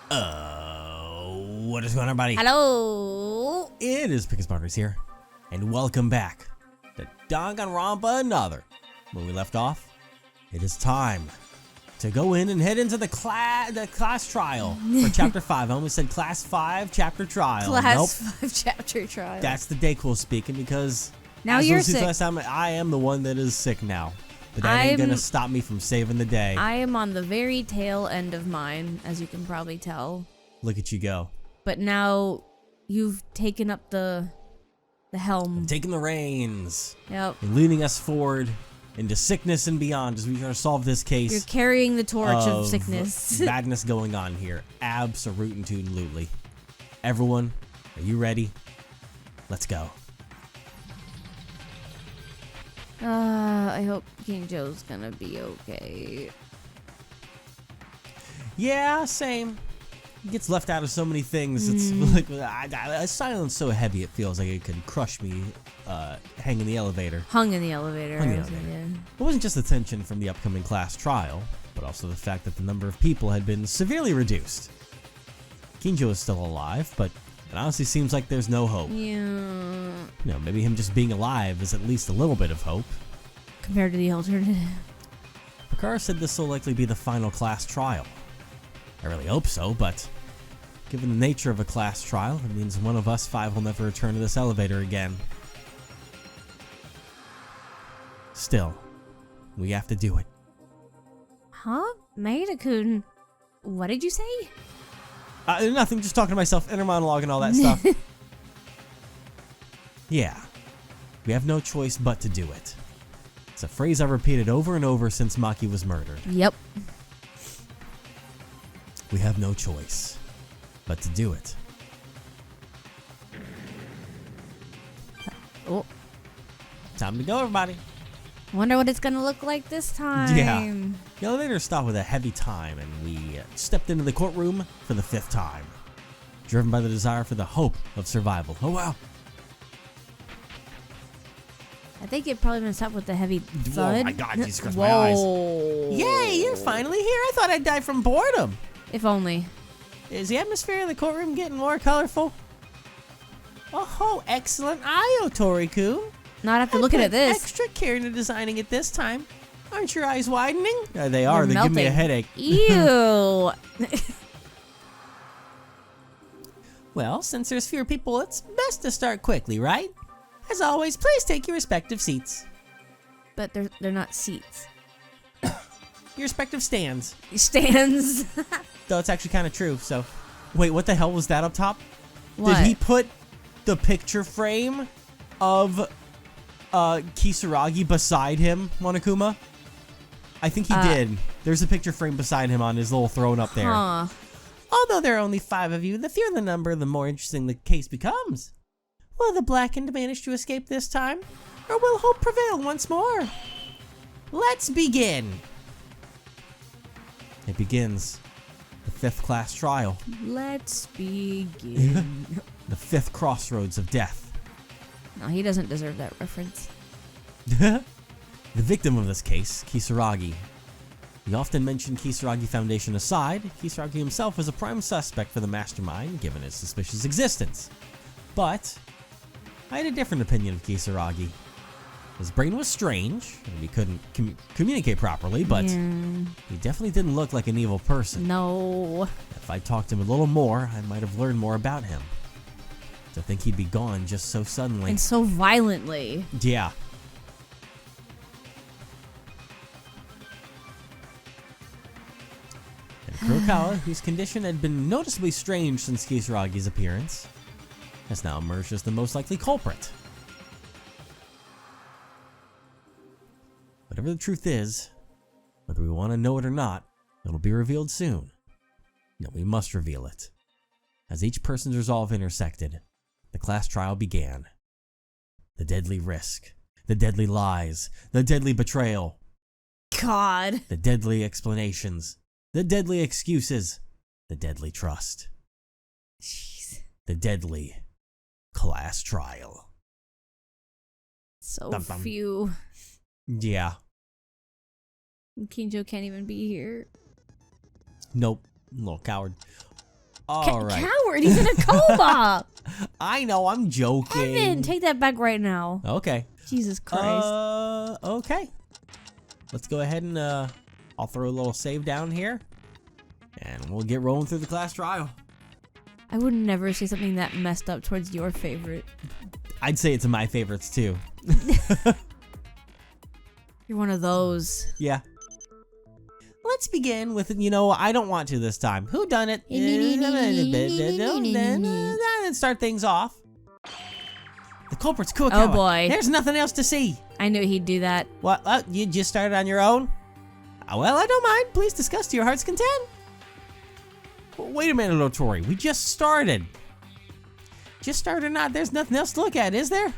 What is going on, everybody? Hello. It is Pickus Barkers here, and welcome back to Danganronpa Another. When we left off, it is time to go in and head into the class trial for Chapter 5. I almost said Class 5 Chapter Trial. Class 5 Chapter Trial. That's the Dayquil speaking, because now you're sick. Last time, I am the one that is sick now. But that ain't gonna stop me from saving the day. I am on the very tail end of mine, as you can probably tell. Look at you go. But now you've taken up the helm. I'm taking the reins. Yep. And leading us forward into sickness and beyond as we try to solve this case. You're carrying the torch of sickness. Madness going on here. Absolutely. Everyone, are you ready? Let's go. I hope King Joe's gonna be okay. Yeah, same. He gets left out of so many things. It's like a silence so heavy it feels like it could crush me. Hung in the elevator. Hung in the elevator. It wasn't just the tension from the upcoming class trial, but also the fact that the number of people had been severely reduced. Kinjo is still alive, but it honestly seems like there's no hope. Yeah. Maybe him just being alive is at least a little bit of hope. Compared to the alternative. Picard said this will likely be the final class trial. I really hope so, but given the nature of a class trial, it means one of us 5 will never return to this elevator again. Still, we have to do it. Huh? Maida-kun, what did you say? Nothing, just talking to myself, inner monologue and all that stuff. Yeah, we have no choice but to do it. It's a phrase I've repeated over and over since Maki was murdered. Yep. We have no choice but to do it. Oh. Time to go, everybody. Wonder what it's gonna look like this time. Yeah. The elevator stopped with a heavy time, and we stepped into the courtroom for the 5th time, driven by the desire for the hope of survival. Oh, wow. I think it probably messed up with the heavy thud. Oh my God, Jesus Christ, my eyes. Yay, you're finally here. I thought I'd die from boredom. If only. Is the atmosphere in the courtroom getting more colorful? Oh, excellent eye, Toriku. Not after looking at this. Extra care into designing it this time. Aren't your eyes widening? They are. They melting. give me a headache. Ew. Well, since there's fewer people, it's best to start quickly, right? As always, please take your respective seats. But they're not seats. Your respective stands. Stands. Though it's actually kind of true, so... Wait, what the hell was that up top? What? Did he put the picture frame of Kisaragi beside him, Monokuma? I think he did. There's a picture frame beside him on his little throne up there. Huh. Although there are only 5 of you, the fewer the number, the more interesting the case becomes. Will the blackened manage to escape this time? Or will hope prevail once more? Let's begin! It begins. The 5th class trial. Let's begin. The 5th crossroads of death. No, he doesn't deserve that reference. The victim of this case, Kisaragi. The often mentioned Kisaragi Foundation aside, Kisaragi himself was a prime suspect for the mastermind, given his suspicious existence. But I had a different opinion of Kisaragi. His brain was strange, and he couldn't communicate properly, but he definitely didn't look like an evil person. No. If I talked to him a little more, I might have learned more about him. To think he'd be gone just so suddenly. And so violently. Yeah. And Kurokawa, whose condition had been noticeably strange since Kisaragi's appearance, has now emerged as the most likely culprit. Whatever the truth is, whether we want to know it or not, it'll be revealed soon. No, we must reveal it. As each person's resolve intersected, the class trial began. The deadly risk, the deadly lies, the deadly betrayal. God. The deadly explanations, the deadly excuses, the deadly trust. Jeez. The deadly class trial. So Dum, dum. few. Yeah. Kinjo can't even be here. Nope. Little coward. All right. Coward, he's in a coma. I know, I'm joking. Evan, take that back right now. Okay. Jesus Christ. Okay. Let's go ahead and I'll throw a little save down here, and we'll get rolling through the class trial. I would never say something that messed up towards your favorite. I'd say it's in my favorites too. You're one of those. Yeah. Let's begin with, I don't want to this time. Who done it? And start things off. The culprit's Kurokawa. Oh boy. There's nothing else to see. I knew he'd do that. What? You just started on your own? Well, I don't mind. Please discuss to your heart's content. Wait a minute, Otori. We just started. Just started or not, there's nothing else to look at, is there?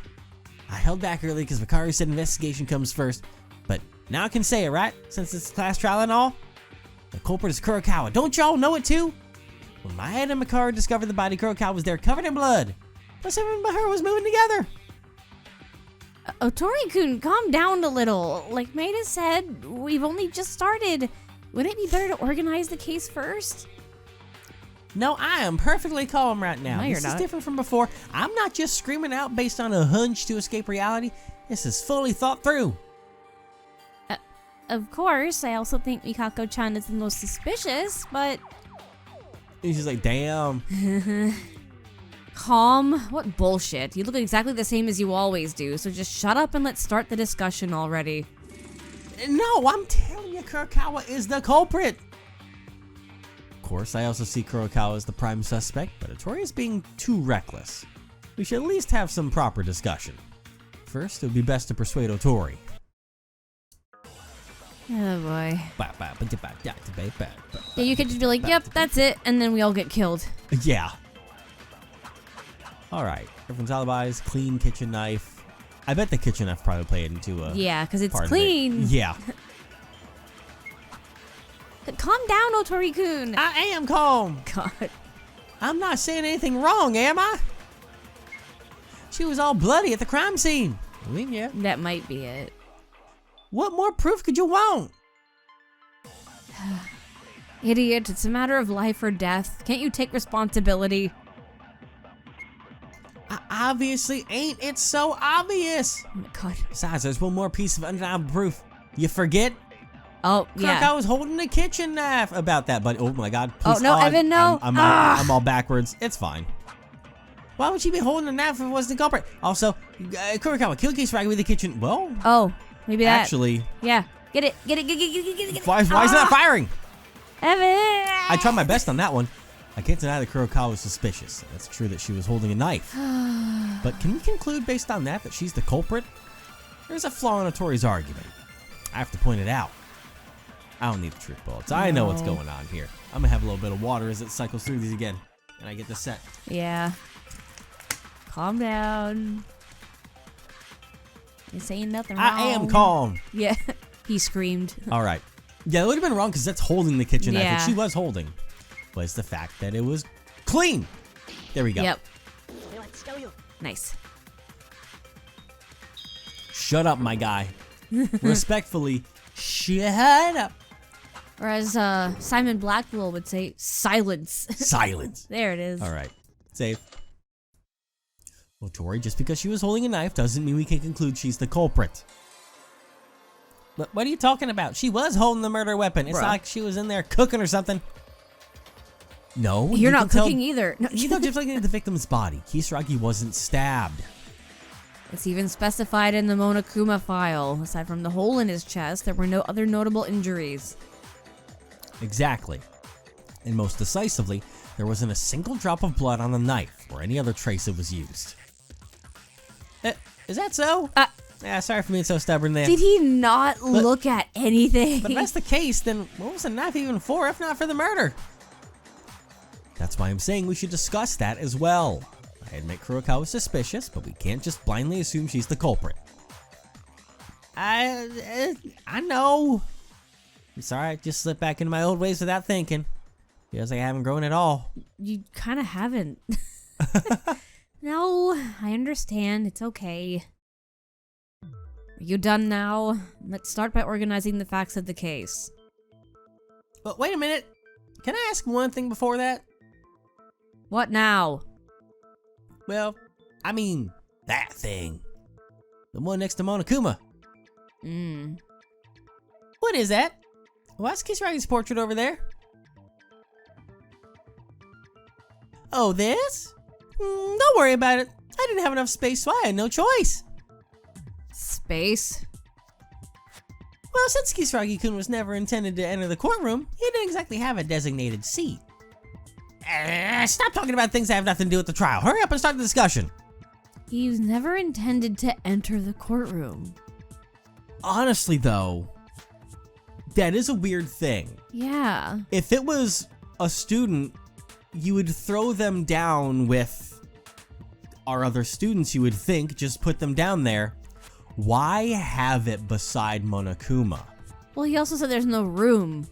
I held back early because Vakari said investigation comes first. But now I can say it, right? Since it's a class trial and all. The culprit is Kurokawa. Don't y'all know it too? When Maeda and Makari discovered the body, Kurokawa was there covered in blood. Plus everyone but her was moving together. Otori-kun, calm down a little. Like Maeda said, we've only just started. Wouldn't it be better to organize the case first? No, I am perfectly calm right now. No, This is different from before. I'm not just screaming out based on a hunch to escape reality. This is fully thought through. Of course, I also think Mikako-chan is the most suspicious, but... And she's like, damn. Calm? What bullshit. You look exactly the same as you always do, so just shut up and let's start the discussion already. No, I'm telling you, Kurokawa is the culprit. Of course, I also see Kurokawa as the prime suspect, but Otori is being too reckless. We should at least have some proper discussion. First, it would be best to persuade Otori. Oh boy. Yeah, Yeah, you could just be like, yep, that's it, and then we all get killed. Yeah. Alright, everyone's alibis, clean kitchen knife. I bet the kitchen knife probably played into a... Yeah, because it's part of clean. it. Yeah. Calm down, Otori-kun. I am calm. God. I'm not saying anything wrong, am I? She was all bloody at the crime scene. I mean, yeah. That might be it. What more proof could you want? Idiot, it's a matter of life or death. Can't you take responsibility? Obviously ain't. It's so obvious. Oh my God. Besides, there's one more piece of undeniable proof. You forget? Oh, yeah. I was holding the kitchen knife about that, but oh my God. Please, Oh, no, Evan, no. I'm all backwards. It's fine. Why would she be holding the knife if it wasn't the culprit? Also, Kurokawa killed Kisaragi with the kitchen. Well, oh, maybe that. Actually. Yeah. Get it. Why is it not firing? Evan! I tried my best on that one. I can't deny that Kurokawa was suspicious. It's true that she was holding a knife. But can we conclude based on that she's the culprit? There's a flaw in Otori's argument. I have to point it out. I don't need the truth bullets. I know what's going on here. I'm gonna have a little bit of water as it cycles through these again. And I get this set. Yeah. Calm down. You're saying nothing wrong. I am calm. Yeah. He screamed. Alright. Yeah, it would have been wrong because that's holding the kitchen knife, which Yeah. she was holding. But it's the fact that it was clean. There we go. Yep. Nice. Shut up, my guy. Respectfully, shut up. Or as Simon Blackwell would say, silence. Silence. There it is. Alright. Save. Well, Tori, just because she was holding a knife doesn't mean we can conclude she's the culprit. But what are you talking about? She was holding the murder weapon. It's not like she was in there cooking or something. No. You're not cooking either. No. Just looking at the victim's body, Kisaragi wasn't stabbed. It's even specified in the Monokuma file. Aside from the hole in his chest, there were no other notable injuries. Exactly. And most decisively, there wasn't a single drop of blood on the knife or any other trace it was used. Is that so? Yeah, sorry for being so stubborn there. Did he not look at anything? But if that's the case, then what was the knife even for if not for the murder? That's why I'm saying we should discuss that as well. I admit Kurokawa is suspicious, but we can't just blindly assume she's the culprit. I know. I'm sorry, I just slipped back into my old ways without thinking. Feels like I haven't grown at all. You kind of haven't. No, I understand. It's okay. Are you done now? Let's start by organizing the facts of the case. But wait a minute. Can I ask one thing before that? What now? Well, I mean, that thing. The one next to Monokuma. What is that? What's Kisaragi's portrait over there? Oh, this? Don't worry about it. I didn't have enough space, so I had no choice. Space? Well, since Kisaragi-kun was never intended to enter the courtroom, he didn't exactly have a designated seat. Stop talking about things that have nothing to do with the trial. Hurry up and start the discussion. He was never intended to enter the courtroom. Honestly, though, that is a weird thing. Yeah. If it was a student, you would throw them down with our other students, you would think, just put them down there. Why have it beside Monokuma? Well, he also said there's no room.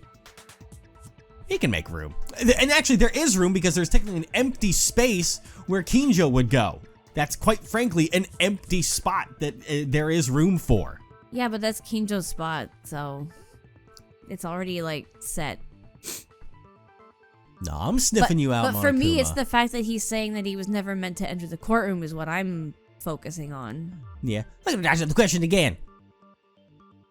He can make room. And actually, there is room because there's technically an empty space where Kinjo would go. That's quite frankly an empty spot that there is room for. Yeah, but that's Kinjo's spot, so it's already, like, set. No, I'm sniffing you out, But for me, Monokuma. it's the fact that he's saying that he was never meant to enter the courtroom is what I'm focusing on. Yeah. Look at dodge the question again.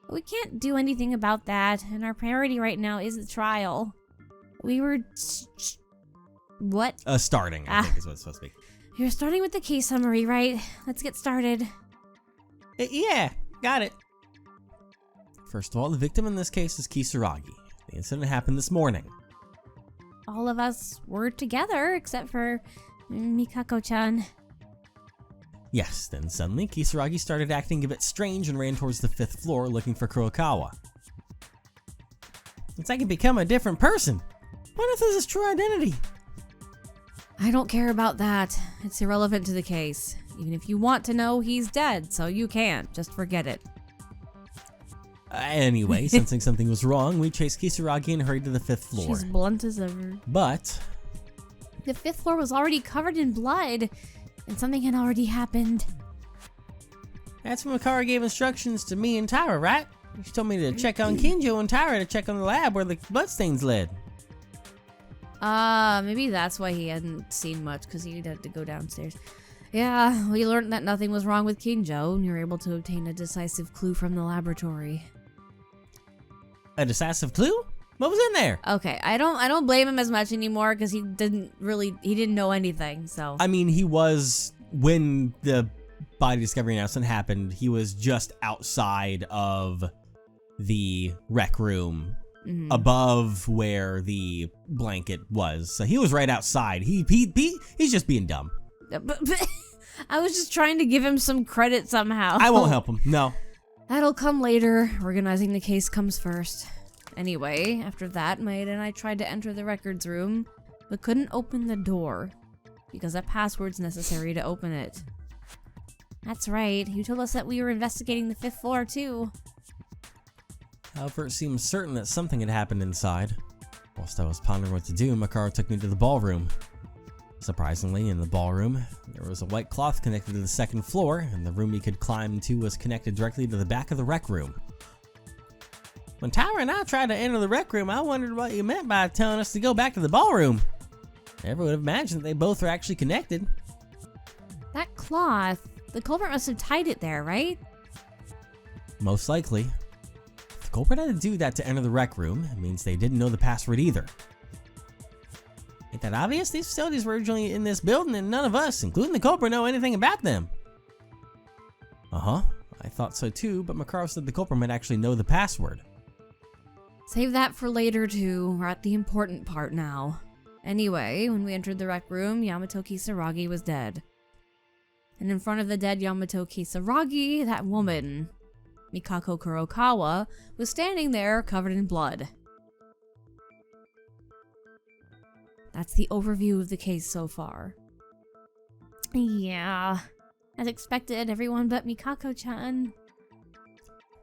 We can't do anything about that, and our priority right now is the trial. We were... What? Starting, I think is what it's supposed to be. You're starting with the case summary, right? Let's get started. Yeah, got it. First of all, the victim in this case is Kisaragi. The incident happened this morning. All of us were together, except for Mikako-chan. Yes, then suddenly Kisaragi started acting a bit strange and ran towards the 5th floor looking for Kurokawa. It's like he become a different person. What if this is his true identity? I don't care about that. It's irrelevant to the case. Even if you want to know, he's dead, so you can't. Just forget it. Anyway, sensing something was wrong, we chased Kisaragi and hurried to the 5th floor. She's blunt as ever. But The 5th floor was already covered in blood, and something had already happened. that's when Makara gave instructions to me and Tyra, right? She told me to check on Kinjo and Tyra to check on the lab where the bloodstains led. Maybe that's why he hadn't seen much, because he'd had to go downstairs. Yeah, we learned that nothing was wrong with Kinjo, and you were able to obtain a decisive clue from the laboratory. A decisive clue? What was in there? Okay, I don't blame him as much anymore, because he didn't know anything, so. I mean, he was, when the body discovery announcement happened, he was just outside of the rec room, above where the blanket was. So he was right outside. He's just being dumb. But I was just trying to give him some credit somehow. I won't help him, no. That'll come later. Organizing the case comes first. Anyway, after that, Maeda and I tried to enter the records room, but couldn't open the door, because a password's necessary to open it. That's right, you told us that we were investigating the 5th floor too. However, it seems certain that something had happened inside. Whilst I was pondering what to do, Makara took me to the ballroom. Surprisingly, in the ballroom, there was a white cloth connected to the 2nd floor, and the room he could climb to was connected directly to the back of the rec room. When Tyra and I tried to enter the rec room, I wondered what you meant by telling us to go back to the ballroom. Never would have imagined that they both were actually connected. That cloth, the culprit must have tied it there, right? Most likely. If the culprit had to do that to enter the rec room, it means they didn't know the password either. Ain't that obvious? These facilities were originally in this building and none of us, including the culprit, know anything about them. Uh-huh. I thought so too, but Makara said the culprit might actually know the password. Save that for later too. We're at the important part now. Anyway, when we entered the rec room, Yamato Kisaragi was dead. And in front of the dead Yamato Kisaragi, that woman, Mikako Kurokawa, was standing there covered in blood. That's the overview of the case so far. Yeah, as expected, everyone but Mikako-chan.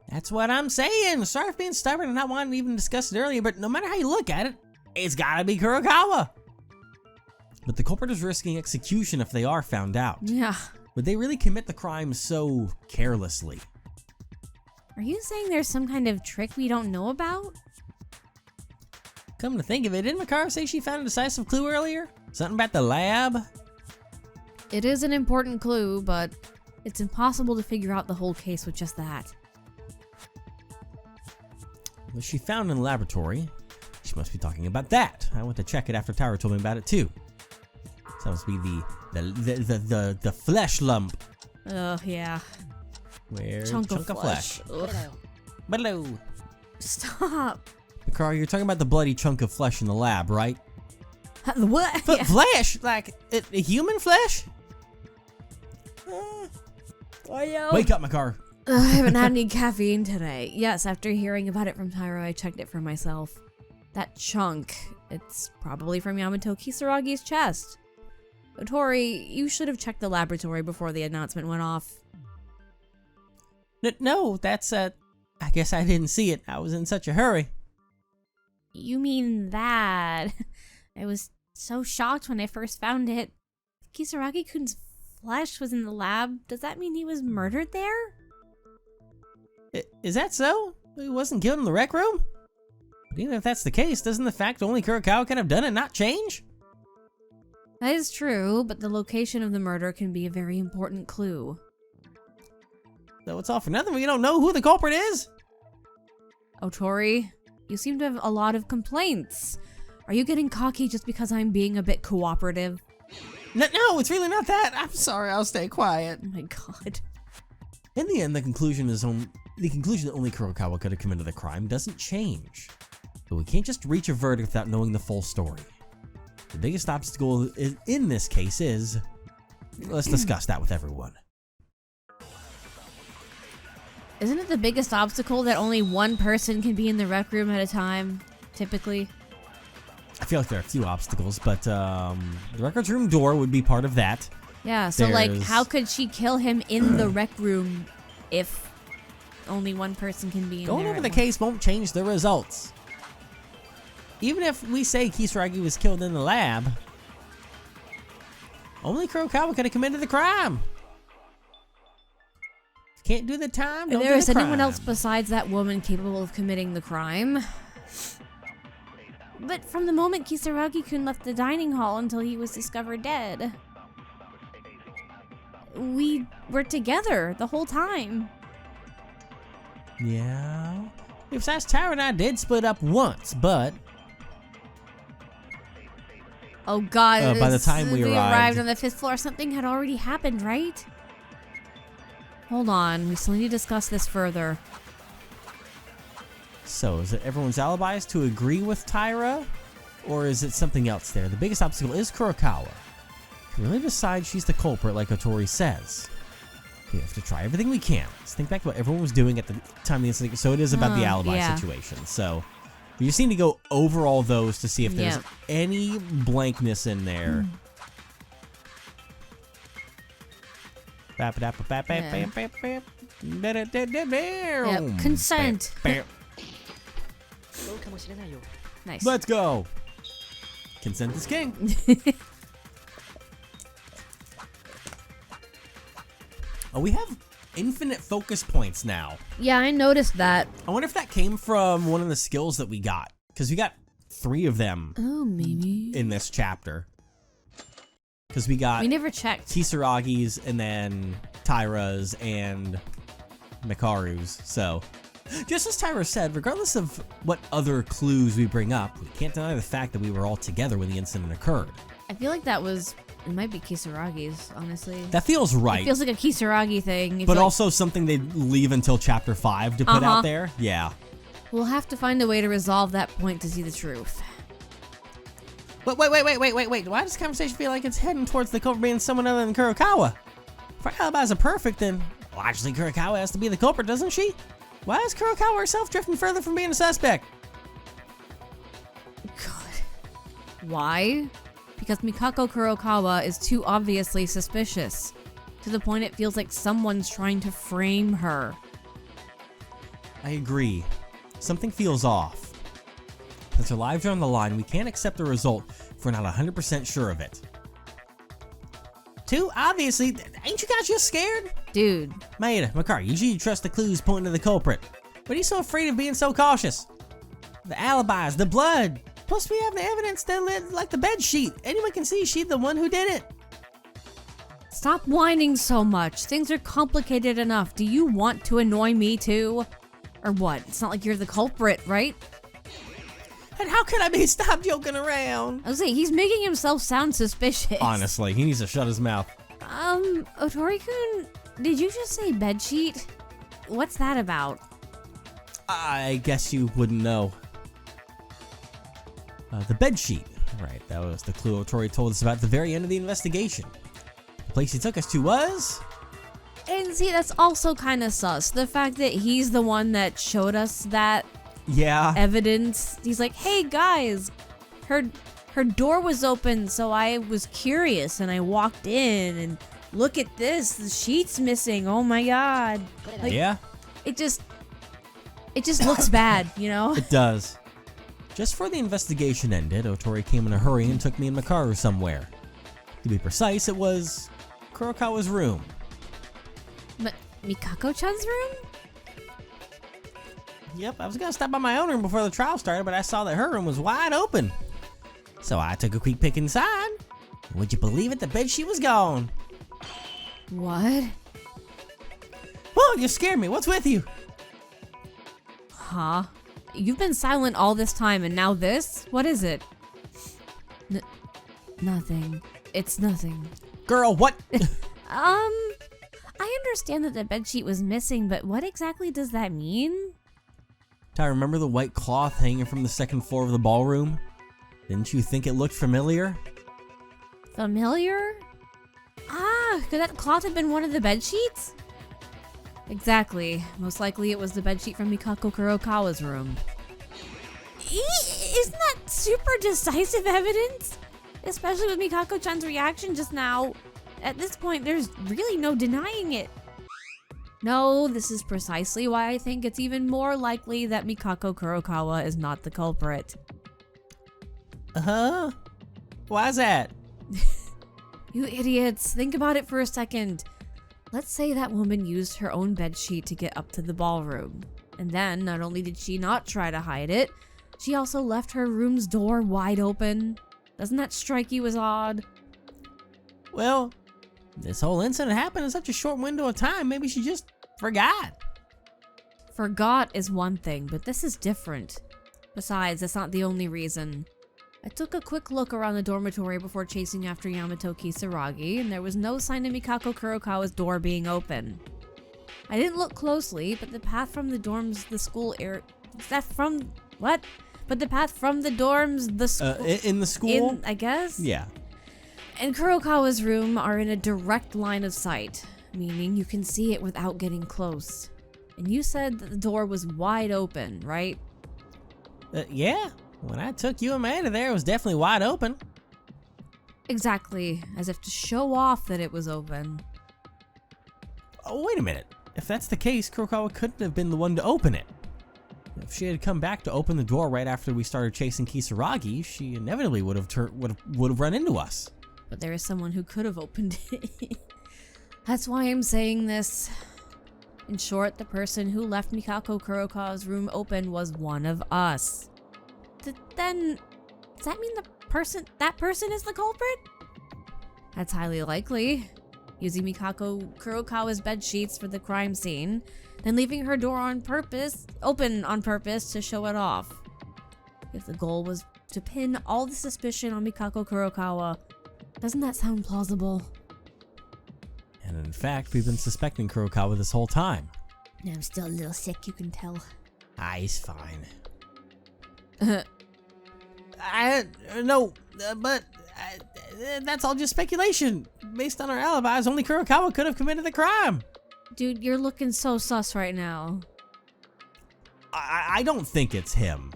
That's what I'm saying. Sorry for being stubborn and not wanting to even discuss it earlier, but no matter how you look at it, it's gotta be Kurokawa. But the culprit is risking execution if they are found out. Yeah. Would they really commit the crime so carelessly? Are you saying there's some kind of trick we don't know about? Come to think of it, didn't Makara say she found a decisive clue earlier? Something about the lab? It is an important clue, but it's impossible to figure out the whole case with just that. Was she found in the laboratory? She must be talking about that. I went to check it after Tyra told me about it too. So that must be the flesh lump. Oh, yeah. Where Chunk of flesh. Hello. Stop. Carl, you're talking about the bloody chunk of flesh in the lab, right? What? Yeah. Flesh? Like human flesh? Wake up, Makar. I haven't had any caffeine today. Yes, after hearing about it from Tyra, I checked it for myself. That chunk, it's probably from Yamato Kisaragi's chest. Tori, you should have checked the laboratory before the announcement went off. No, that's I guess I didn't see it. I was in such a hurry. You mean that? I was so shocked when I first found it. Kisaragi-kun's flesh was in the lab. Does that mean he was murdered there? Is that so? He wasn't killed in the rec room? But even if that's the case, doesn't the fact only Kurokawa could have done it not change? That is true, but the location of the murder can be a very important clue. So it's all for nothing. We don't know who the culprit is. Oh, Tori, you seem to have a lot of complaints. Are you getting cocky just because I'm being a bit cooperative? No, it's really not that. I'm sorry. I'll stay quiet. Oh my god. In the end, the conclusion that only Kurokawa could have committed the crime doesn't change. But we can't just reach a verdict without knowing the full story. The biggest obstacle in this case is... Let's discuss that with everyone. Isn't it the biggest obstacle that only one person can be in the rec room at a time, typically? I feel like there are a few obstacles, but the records room door would be part of that. Yeah, so like, how could she kill him in the rec room if only one person can be in there? Going over the case won't change the results. Even if we say Kisaragi was killed in the lab, only Kurokawa could have committed the crime. Can't do the time, don't do the crime. Is anyone else besides that woman capable of committing the crime? But from the moment Kisaragi-kun left the dining hall until he was discovered dead, we were together the whole time. Yeah. Besides, Tyra and I did split up once, but... Oh god, by the time we arrived on the 5th floor, something had already happened, right? Hold on, we still need to discuss this further. So, is it everyone's alibis to agree with Tyra? Or is it something else there? The biggest obstacle is Kurokawa. If we really decide she's the culprit, like Otori says, we have to try everything we can. Let's think back to what everyone was doing at the time of the incident. So it is about the alibi situation. So, we just need to go over all those to see if there's any blankness in there. Yep. Consent. Nice. Let's go. Consent is king. Oh, we have infinite focus points now. Yeah, I noticed that. I wonder if that came from one of the skills that we got. Because we got 3 of them. Oh, maybe. In this chapter. Because we never checked Kisaragi's and then Tyra's and Mikaru's. So, just as Tyra said, regardless of what other clues we bring up, we can't deny the fact that we were all together when the incident occurred. I feel like it might be Kisaragi's, honestly. That feels right. It feels like a Kisaragi thing. But also something they'd leave until chapter 5 to put out there. Yeah. We'll have to find a way to resolve that point to see the truth. Wait. Why does this conversation feel like it's heading towards the culprit being someone other than Kurokawa? If our alibis are perfect, then logically Kurokawa has to be the culprit, doesn't she? Why is Kurokawa herself drifting further from being a suspect? God. Why? Because Mikako Kurokawa is too obviously suspicious. To the point it feels like someone's trying to frame her. I agree. Something feels off. Since our lives are on the line, we can't accept the result if we're not 100% sure of it. Too obviously, ain't you guys just scared? Dude. Maeda, Makari, usually you trust the clues pointing to the culprit. But are you so afraid of being so cautious? The alibis, the blood. plus we have the evidence that like the bed sheet. Anyone can see she's the one who did it. Stop whining so much. Things are complicated enough. Do you want to annoy me too? Or what? It's not like you're the culprit, right? And how can I be? Stop joking around. I was saying, he's making himself sound suspicious. Honestly, he needs to shut his mouth. Otori-kun, did you just say bedsheet? What's that about? I guess you wouldn't know. The bedsheet. Right, that was the clue Otori told us about at the very end of the investigation. The place he took us to was... And see, that's also kind of sus. The fact that he's the one that showed us that evidence. He's like, hey guys, her door was open, so I was curious and I walked in and look at this, the sheet's missing. Oh my god. Like, yeah. It just looks bad, you know? It does. Just before the investigation ended, Otori came in a hurry and took me and Makaru somewhere. To be precise, it was Kurokawa's room. Mikako-chan's room? Yep, I was gonna stop by my own room before the trial started, but I saw that her room was wide open. So I took a quick peek inside. Would you believe it? The bedsheet was gone. What? Whoa, you scared me. What's with you? Huh? You've been silent all this time and now this? What is it? Nothing. It's nothing. Girl, what? I understand that the bedsheet was missing, but what exactly does that mean? Ty, remember the white cloth hanging from the second floor of the ballroom? Didn't you think it looked familiar? Familiar? Ah, could that cloth have been one of the bedsheets? Exactly. Most likely it was the bedsheet from Mikako Kurokawa's room. Isn't that super decisive evidence? Especially with Mikako-chan's reaction just now. At this point, there's really no denying it. No, this is precisely why I think it's even more likely that Mikako Kurokawa is not the culprit. Uh-huh. Why's that? You idiots, think about it for a second. Let's say that woman used her own bedsheet to get up to the ballroom. And then, not only did she not try to hide it, she also left her room's door wide open. Doesn't that strike you as odd? Well, this whole incident happened in such a short window of time. Maybe she just forgot. Forgot is one thing, but this is different. Besides, that's not the only reason. I took a quick look around the dormitory before chasing after Yamato Kisaragi, and there was no sign of Mikako Kurokawa's door being open. I didn't look closely, but the path from the dorms, the school area... Is that from... What? But the path from the dorms, the school... In the school? In, I guess? Yeah. And Kurokawa's room are in a direct line of sight, meaning you can see it without getting close. And you said that the door was wide open, right? Yeah. When I took you and Amanda there, it was definitely wide open. Exactly, as if to show off that it was open. Oh, wait a minute. If that's the case, Kurokawa couldn't have been the one to open it. If she had come back to open the door right after we started chasing Kisaragi, she inevitably would have run into us. But there is someone who could have opened it. That's why I'm saying this. In short, the person who left Mikako Kurokawa's room open was one of us. Then, does that mean that person is the culprit? That's highly likely. Using Mikako Kurokawa's bed sheets for the crime scene, then leaving her door open on purpose to show it off. If the goal was to pin all the suspicion on Mikako Kurokawa, doesn't that sound plausible? And in fact, we've been suspecting Kurokawa this whole time. I'm still a little sick, you can tell. He's fine. That's all just speculation. Based on our alibis, only Kurokawa could have committed the crime. Dude, you're looking so sus right now. I don't think it's him.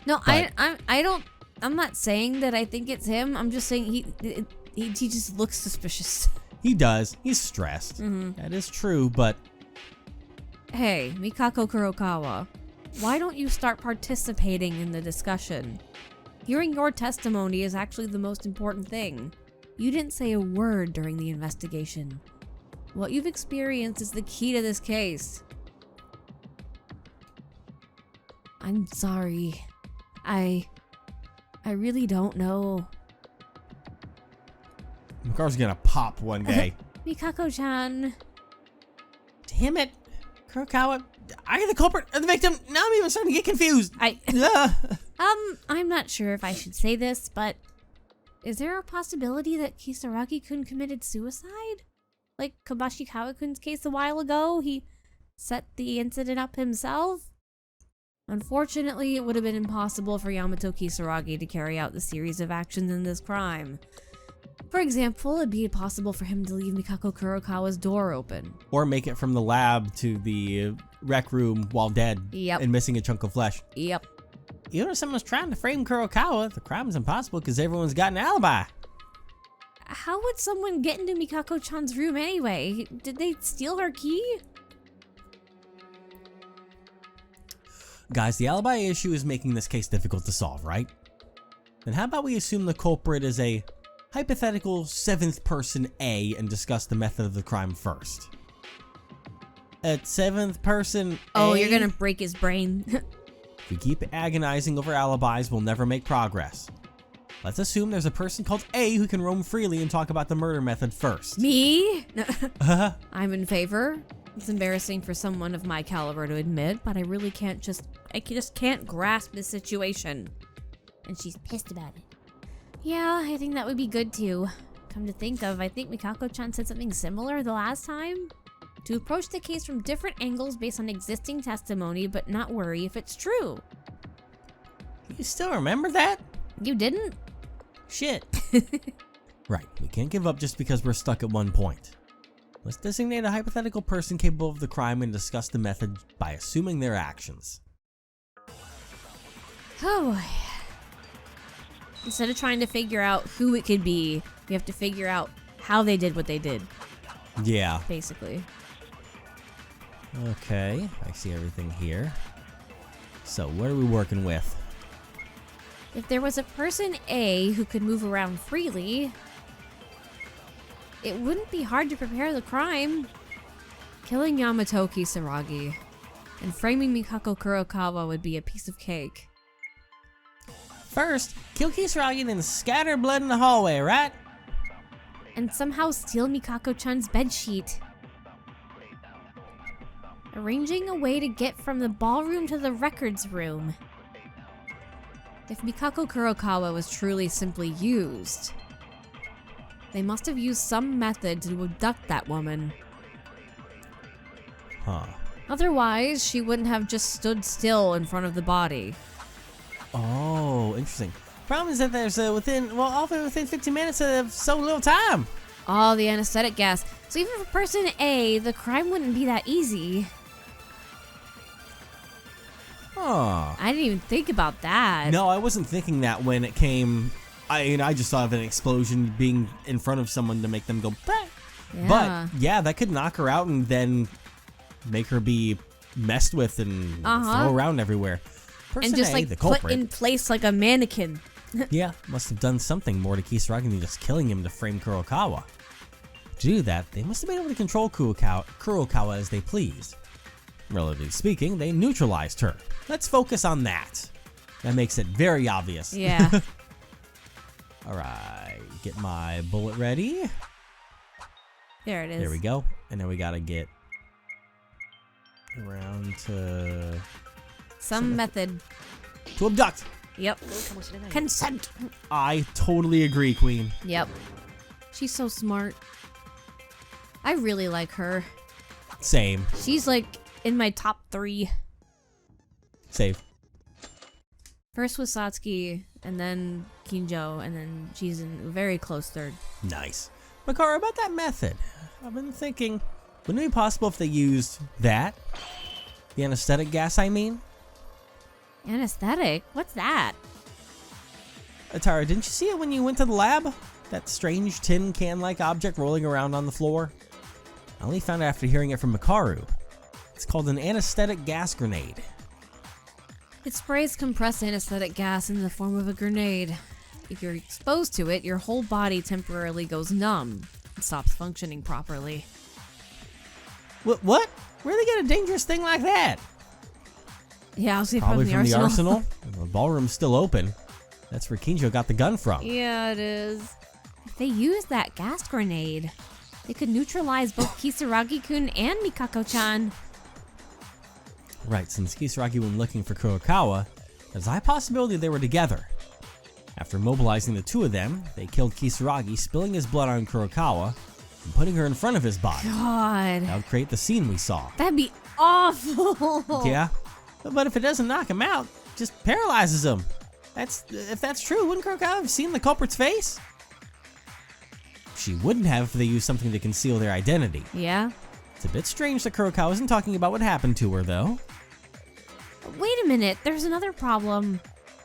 No, I'm not saying that I think it's him. I'm just saying he just looks suspicious. He does. He's stressed. Mm-hmm. That is true, but... Hey, Mikako Kurokawa, why don't you start participating in the discussion? Hearing your testimony is actually the most important thing. You didn't say a word during the investigation. What you've experienced is the key to this case. I'm sorry. I really don't know. Makaru's gonna pop one day. Mikako-chan. Damn it. Kurokawa, are you the culprit or the victim? Now I'm even starting to get confused. I'm not sure if I should say this, but is there a possibility that Kisaragi-kun committed suicide? Like Kobashi-kawa-kun's case a while ago? He set the incident up himself? Unfortunately, it would have been impossible for Yamato Kisaragi to carry out the series of actions in this crime. For example, it'd be possible for him to leave Mikako Kurokawa's door open. Or make it from the lab to the rec room while dead. Yep. And missing a chunk of flesh. Yep. Even if someone's trying to frame Kurokawa, the crime is impossible because everyone's got an alibi. How would someone get into Mikako-chan's room anyway? Did they steal her key? Guys, the alibi issue is making this case difficult to solve, right? Then how about we assume the culprit is a hypothetical 7th person A and discuss the method of the crime first. At 7th person A... Oh, you're gonna break his brain. If we keep agonizing over alibis, we'll never make progress. Let's assume there's a person called A who can roam freely and talk about the murder method first. Me? I'm in favor. It's embarrassing for someone of my caliber to admit, but I really I just can't grasp the situation. And she's pissed about it. Yeah, I think that would be good too. Come to think of, I think Mikako-chan said something similar the last time. To approach the case from different angles based on existing testimony, but not worry if it's true. You still remember that? You didn't? Shit. Right, we can't give up just because we're stuck at one point. Let's designate a hypothetical person capable of the crime and discuss the method by assuming their actions. Oh boy. Instead of trying to figure out who it could be, we have to figure out how they did what they did. Yeah. Basically. Okay, I see everything here. So, what are we working with? If there was a person A who could move around freely, it wouldn't be hard to prepare the crime. Killing Yamato Kisaragi and framing Mikako Kurokawa would be a piece of cake. First, kill Kisaragi and then scatter blood in the hallway, right? And somehow steal Mikako-chan's bedsheet. Arranging a way to get from the ballroom to the records room. If Mikako Kurokawa was truly simply used, they must have used some method to abduct that woman. Huh. Otherwise, she wouldn't have just stood still in front of the body. Oh, interesting. Problem is that there's within 15 minutes of so little time. All the anesthetic gas. So even for person A, the crime wouldn't be that easy. Huh. I didn't even think about that. No, I wasn't thinking that when it came. I just thought of an explosion being in front of someone to make them go bah. Yeah. But yeah, that could knock her out and then make her be messed with and throw around everywhere. Person And just A, the culprit, put in place like a mannequin. yeah, must have done something more to Kisaragi than just killing him to frame Kurokawa. To do that, they must have been able to control Kurokawa as they pleased. Relatively speaking, they neutralized her. Let's focus on that. That makes it very obvious. Yeah. Alright, get my bullet ready. There it is. There we go. And then we gotta get around to... Some method. To abduct! Yep. Consent. I totally agree, Queen. Yep. She's so smart. I really like her. Same. She's like in my top 3. Save. First was Satsuki, and then Kinjo, and then she's in a very close third. Nice. Makaru, about that method, I've been thinking, wouldn't it be possible if they used that? The anesthetic gas, I mean? Anesthetic? What's that? Atara, didn't you see it when you went to the lab? That strange tin can-like object rolling around on the floor? I only found it after hearing it from Makaru. It's called an anesthetic gas grenade. It sprays compressed anesthetic gas in the form of a grenade. If you're exposed to it, your whole body temporarily goes numb and stops functioning properly. What? Where they get a dangerous thing like that? Yeah, I'll see Probably from the arsenal. The ballroom's still open. That's where Kinjo got the gun from. Yeah, it is. If they used that gas grenade, they could neutralize both Kisaragi-kun and Mikako-chan. Right, since Kisaragi went looking for Kurokawa, there's a high possibility they were together. After mobilizing the two of them, they killed Kisaragi, spilling his blood on Kurokawa, and putting her in front of his body. God. That would create the scene we saw. That'd be awful. Yeah, but if it doesn't knock him out, just paralyzes him. If that's true, wouldn't Kurokawa have seen the culprit's face? She wouldn't have if they used something to conceal their identity. Yeah. It's a bit strange that Kurokawa isn't talking about what happened to her, though. Wait a minute, there's another problem.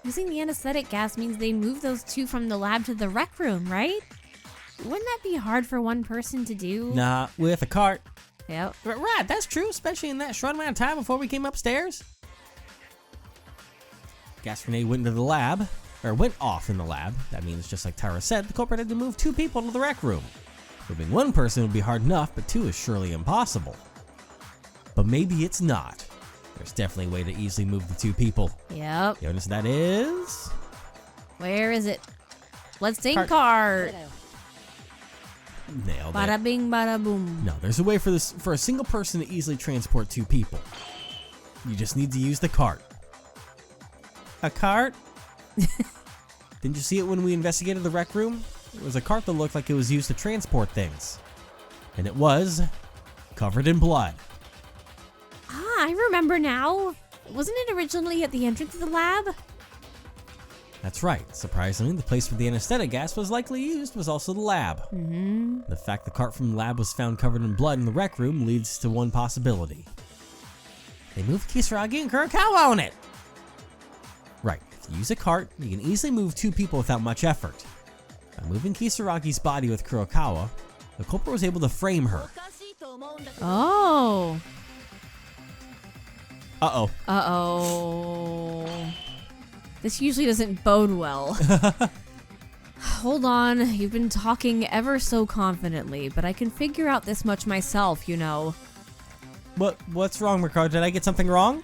Using the anesthetic gas means they moved those two from the lab to the rec room, right? Wouldn't that be hard for one person to do? Nah, with a cart. Yep. Right, that's true, especially in that short amount of time before we came upstairs. Gas grenade went into the lab, or went off in the lab. That means, just like Tara said, the culprit had to move two people to the rec room. Moving one person would be hard enough, but two is surely impossible. But maybe it's not. There's definitely a way to easily move the two people. Yep. You notice that is? Where is it? Let's think cart. Nailed it. Bada bing, bada boom. No, there's a way for a single person to easily transport two people. You just need to use the cart. A cart? Didn't you see it when we investigated the rec room? It was a cart that looked like it was used to transport things. And it was covered in blood. Ah, I remember now. Wasn't it originally at the entrance of the lab? That's right. Surprisingly, the place where the anesthetic gas was likely used was also the lab. Mm-hmm. The fact the cart from the lab was found covered in blood in the rec room leads to one possibility. They moved Kisaragi and Kurokawa on it! Right, if you use a cart, you can easily move two people without much effort. By moving Kisaragi's body with Kurokawa, the culprit was able to frame her. Oh. Uh-oh. Uh-oh. This usually doesn't bode well. Hold on, you've been talking ever so confidently, but I can figure out this much myself, you know. What's wrong, Ricardo? Did I get something wrong?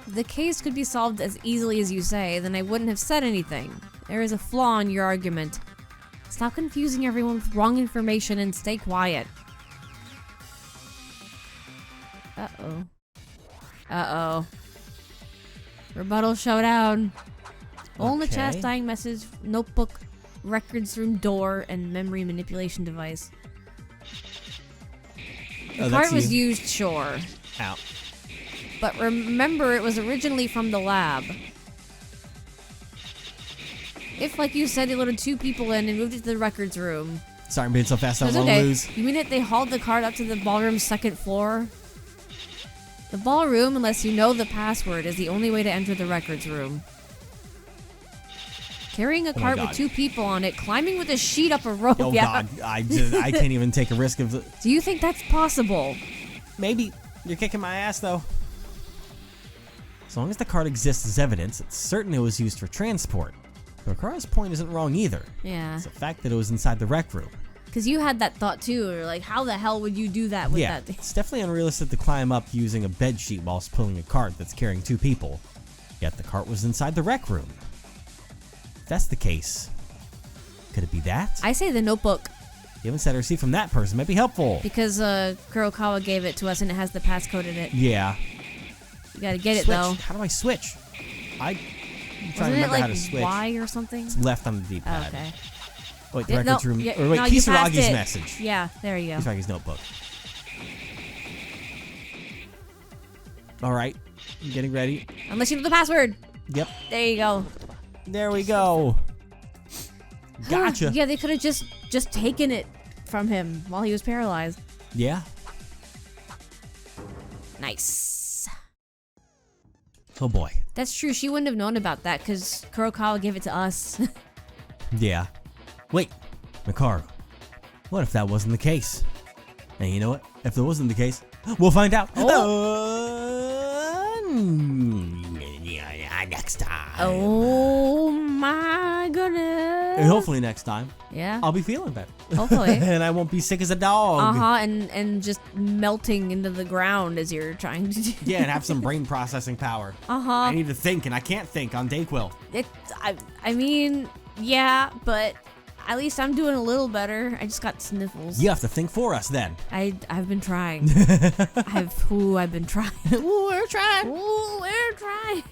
If the case could be solved as easily as you say, then I wouldn't have said anything. There is a flaw in your argument. Stop confusing everyone with wrong information and stay quiet. Uh-oh. Uh-oh. Rebuttal showdown. Hole in the chest, dying message, notebook, records room door, and memory manipulation device. The cart was used, sure. Ow. But remember, it was originally from the lab. If, like you said, they loaded two people in and moved it to the records room. Sorry, I'm being so fast, I don't want okay. to lose. You mean that they hauled the cart up to the ballroom's second floor? The ballroom, unless you know the password, is the only way to enter the records room. Carrying a cart with two people on it, climbing with a sheet up a rope. Oh God, I can't even take a risk of. Do you think that's possible? Maybe. You're kicking my ass though. As long as the cart exists as evidence, it's certain it was used for transport. But Kara's point isn't wrong either. Yeah. It's the fact that it was inside the rec room. Because you had that thought too, or like, how the hell would you do that with that? It's definitely unrealistic to climb up using a bed sheet whilst pulling a cart that's carrying two people. Yet the cart was inside the rec room. If that's the case, could it be that? I say the notebook. You haven't said a receipt from that person. Might be helpful. Because Kurokawa gave it to us and it has the passcode in it. Yeah. You gotta get Switch. it though. How do I switch? I'm trying to remember like how to switch. Y or something? It's left on the D-pad. Oh, okay. Wait, the records room. Yeah, or wait, no, you passed Kisaragi's it. message. Yeah, there you go. Kisaragi's notebook. Alright. I'm getting ready. Unless you know the password. Yep. There you go. There we go. Gotcha. Yeah, they could have just taken it from him while he was paralyzed. Yeah. Nice. Oh boy. That's true. She wouldn't have known about that because Kurokawa gave it to us. Yeah. Wait, Mikaro. What if that wasn't the case? And you know what? If that wasn't the case, we'll find out. Next time. Oh my my goodness. And hopefully next time, Yeah. I'll be feeling better. Hopefully. And I won't be sick as a dog. And just melting into the ground as you're trying to do. Yeah, and have some brain processing power. I need to think, and I can't think on Dayquil. I mean, yeah, but at least I'm doing a little better. I just got sniffles. You have to think for us then. I've been trying. I've been trying. Ooh, we're trying. Ooh, we're trying.